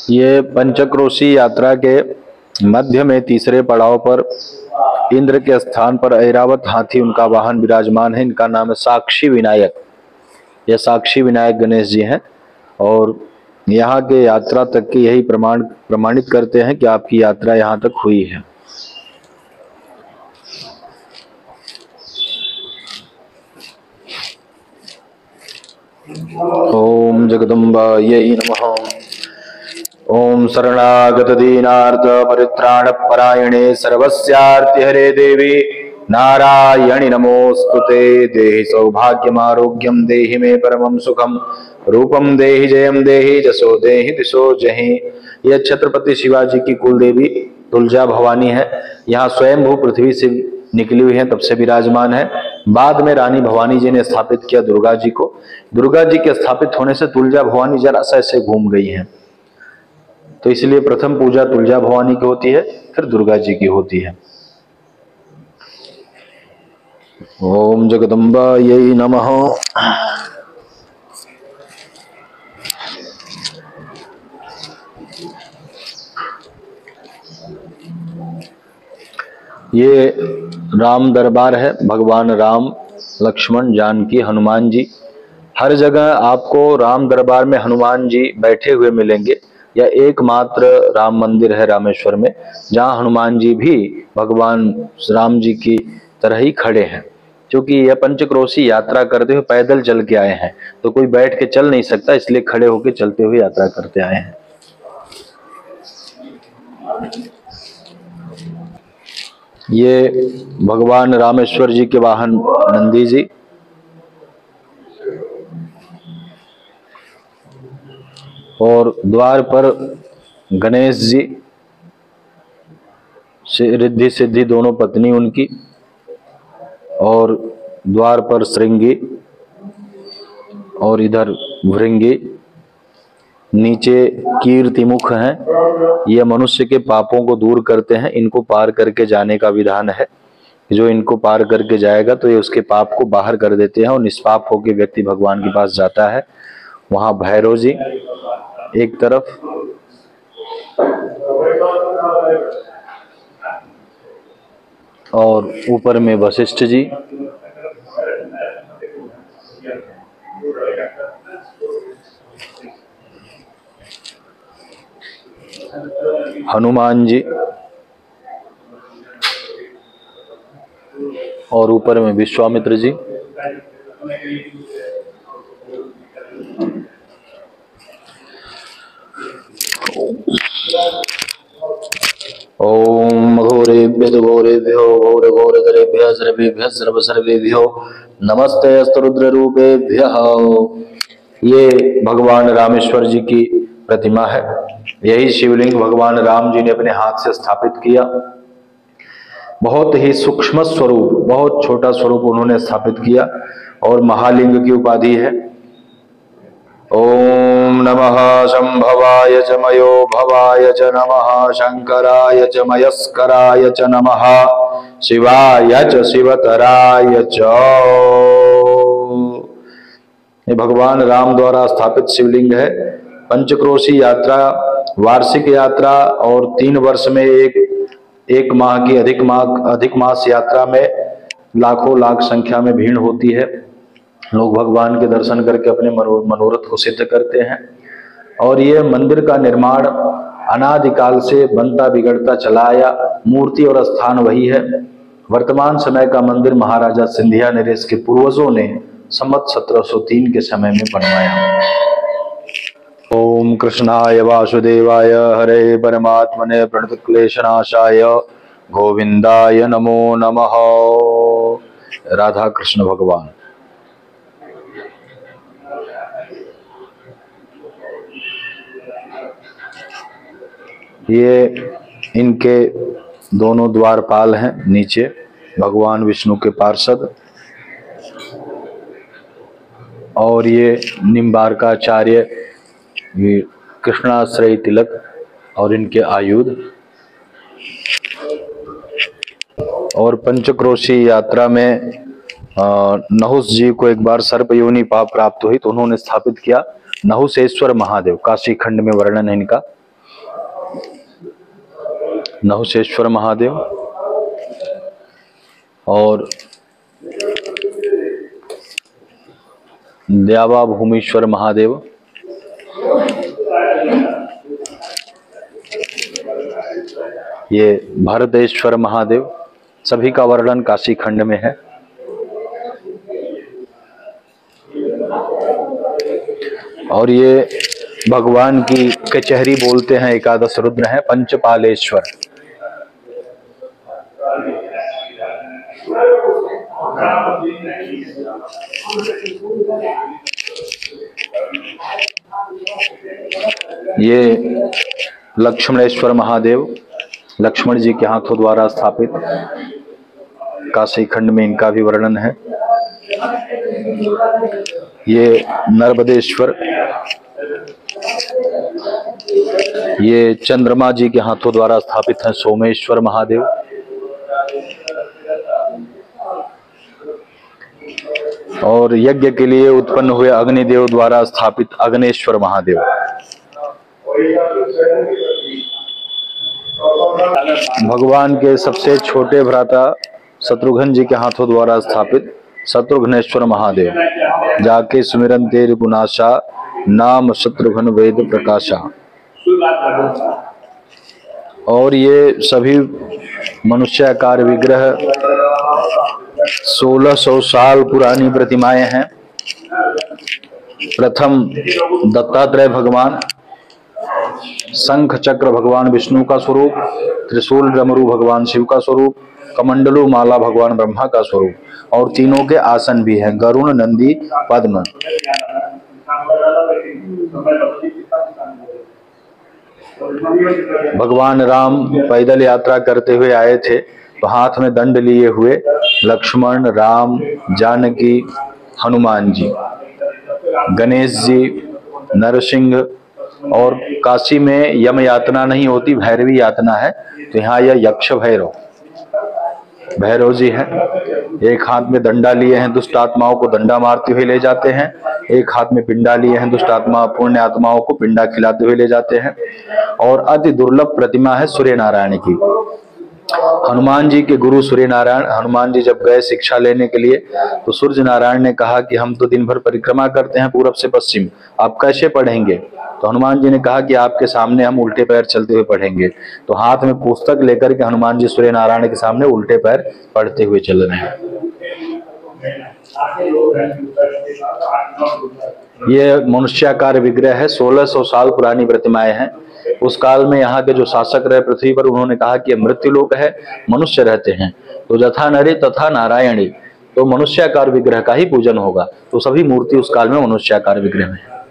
ये पंचक्रोशी यात्रा के मध्य में तीसरे पड़ाव पर इंद्र के स्थान पर ऐरावत हाथी उनका वाहन विराजमान है। इनका नाम है साक्षी विनायक। यह साक्षी विनायक गणेश जी हैं और यहाँ के यात्रा तक की यही प्रमाणित करते हैं कि आपकी यात्रा यहाँ तक हुई है। ओम जगदम्बायै नमः। ओम शरणागत दीनार्थ परित्राण परायणे सर्वस्यार्ति हरे देवी नारायणि नमोस्तुते। देहि सौभाग्यम आरोग्यम देहि मे परमं सुखम रूपम देहि जयम देहि जसो देहि दिशो जहि। यह छत्रपति शिवाजी की कुल देवी तुलजा भवानी है। यहाँ स्वयंभू पृथ्वी से निकली हुई है, तब से विराजमान है। बाद में रानी भवानी जी ने स्थापित किया दुर्गा जी को। दुर्गा जी के स्थापित होने से तुलजा भवानी जरा सा ऐसे घूम गई हैं, तो इसलिए प्रथम पूजा तुलजा भवानी की होती है, फिर दुर्गा जी की होती है। ओम जगदम्बायै नमः। ये राम दरबार है। भगवान राम, लक्ष्मण, जानकी, हनुमान जी, हर जगह आपको राम दरबार में हनुमान जी बैठे हुए मिलेंगे। यह एकमात्र राम मंदिर है रामेश्वर में जहां हनुमान जी भी भगवान राम जी की तरह ही खड़े हैं, क्योंकि यह पंचक्रोशी यात्रा करते हुए पैदल चल के आए हैं, तो कोई बैठ के चल नहीं सकता, इसलिए खड़े होकर चलते हुए यात्रा करते आए हैं। ये भगवान रामेश्वर जी के वाहन नंदी जी, और द्वार पर गणेश जी, रिद्धि सिद्धि दोनों पत्नी उनकी, और द्वार पर श्रृंगी और इधर भृंगी। नीचे कीर्तिमुख हैं। ये मनुष्य के पापों को दूर करते हैं। इनको पार करके जाने का विधान है। जो इनको पार करके जाएगा तो ये उसके पाप को बाहर कर देते हैं और निष्पाप होकर व्यक्ति भगवान के पास जाता है। वहां भैरव जी एक तरफ, और ऊपर में वशिष्ठ जी, हनुमान जी, और ऊपर में विश्वामित्र जी। ओम घोरेभ्यो घोरेभ्यो घोर घोरधरेभ्यः सर्वेभ्यः सर्व सर्वेभ्यो नमस्ते अस्तु रुद्र रूपेभ्यः। ये भगवान रामेश्वर जी की प्रतिमा है। यही शिवलिंग भगवान राम जी ने अपने हाथ से स्थापित किया। बहुत ही सूक्ष्म स्वरूप, बहुत छोटा स्वरूप उन्होंने स्थापित किया और महालिंग की उपाधि है। ओम नमः शंभवाय च मयो भवाय च नमः शंकराय च मयस्कराय च नमः शिवाय च शिवतराय च। ये भगवान राम द्वारा स्थापित शिवलिंग है। पंचक्रोशी यात्रा वार्षिक यात्रा और 3 वर्ष में एक माह की अधिक मास यात्रा में लाखों लाख संख्या में भीड़ होती है। लोग भगवान के दर्शन करके अपने मनोरथ को सिद्ध करते हैं। और ये मंदिर का निर्माण अनादिकाल से बनता बिगड़ता चला आया। मूर्ति और स्थान वही है। वर्तमान समय का मंदिर महाराजा सिंधिया नरेश के पूर्वजों ने संवत 1703 के समय में बनवाया। ओम कृष्णाय वासुदेवाय हरे परमात्मने प्रणतक्लेशनाशाय गोविंदाय नमो नमः। राधा कृष्ण भगवान। ये इनके दोनों द्वारपाल हैं। नीचे भगवान विष्णु के पार्षद, और ये निम्बारकाचार्य, ये कृष्णाश्रय तिलक और इनके आयुध। और पंचक्रोशी यात्रा में नहुस जी को एक बार सर्प योनि पाप प्राप्त हुई, तो उन्होंने स्थापित किया नहुसेश्वर महादेव। काशी खंड में वर्णन है इनका। नहुषेश्वर महादेव और द्यावा भूमीश्वर महादेव, ये भरतेश्वर महादेव, सभी का वर्णन काशी खंड में है। और ये भगवान की कचहरी बोलते हैं, एकादश रुद्र हैं, पंचपालेश्वर। ये लक्ष्मणेश्वर महादेव, लक्ष्मण जी के हाथों द्वारा स्थापित, काशी खंड में इनका भी वर्णन है। ये नर्मदेश्वर, ये चंद्रमा जी के हाथों द्वारा स्थापित है सोमेश्वर महादेव। और यज्ञ के लिए उत्पन्न हुए अग्निदेव द्वारा स्थापित अग्नेश्वर महादेव। भगवान के सबसे छोटे भ्राता शत्रुघ्न जी के हाथों द्वारा स्थापित शत्रुघ्नेश्वर महादेव। जाके सुमिरन तेर गुनाशा, नाम शत्रुघ्न वेद प्रकाशा। और ये सभी मनुष्याकार विग्रह 1600 साल पुरानी प्रतिमाएं हैं। प्रथम दत्तात्रेय भगवान, शंख चक्र भगवान विष्णु का स्वरूप, त्रिशूल डमरू भगवान शिव का स्वरूप, कमंडलू माला भगवान ब्रह्मा का स्वरूप, और तीनों के आसन भी हैं, गरुण, नंदी, पद्म। भगवान राम पैदल यात्रा करते हुए आए थे, तो हाथ में दंड लिए हुए लक्ष्मण, राम, जानकी, हनुमान जी, गणेश जी, नरसिंह। और काशी में यम यातना नहीं होती, भैरवी यातना है, तो यहाँ यह यक्ष भैरव जी हैं। एक हाथ में डंडा लिए हैं, दुष्ट आत्माओं को डंडा मारते हुए ले जाते हैं। एक हाथ में पिंडा लिए हैं, दुष्ट आत्मा पुण्य आत्माओं को पिंडा खिलाते हुए ले जाते हैं। और अति दुर्लभ प्रतिमा है सूर्य नारायण की। हनुमान जी के गुरु सूर्य नारायण, हनुमान जी जब गए शिक्षा लेने के लिए, तो सूर्य नारायण ने कहा कि हम तो दिन भर परिक्रमा करते हैं पूरब से पश्चिम, आप कैसे पढ़ेंगे? तो हनुमान जी ने कहा कि आपके सामने हम उल्टे पैर चलते हुए पढ़ेंगे। तो हाथ में पुस्तक लेकर के हनुमान जी सूर्य नारायण के सामने उल्टे पैर पढ़ते हुए चल रहे हैं। ये मनुष्याकार विग्रह है, 1600 साल पुरानी प्रतिमाएं हैं। उस काल में यहाँ के जो शासक रहे पृथ्वी पर, उन्होंने कहा कि मृत्यु लोक है, मनुष्य रहते हैं, तो जथा नरे तथा नारायणी, तो मनुष्याकार विग्रह का ही पूजन होगा। तो सभी मूर्ति उस काल में मनुष्याकार विग्रह में है।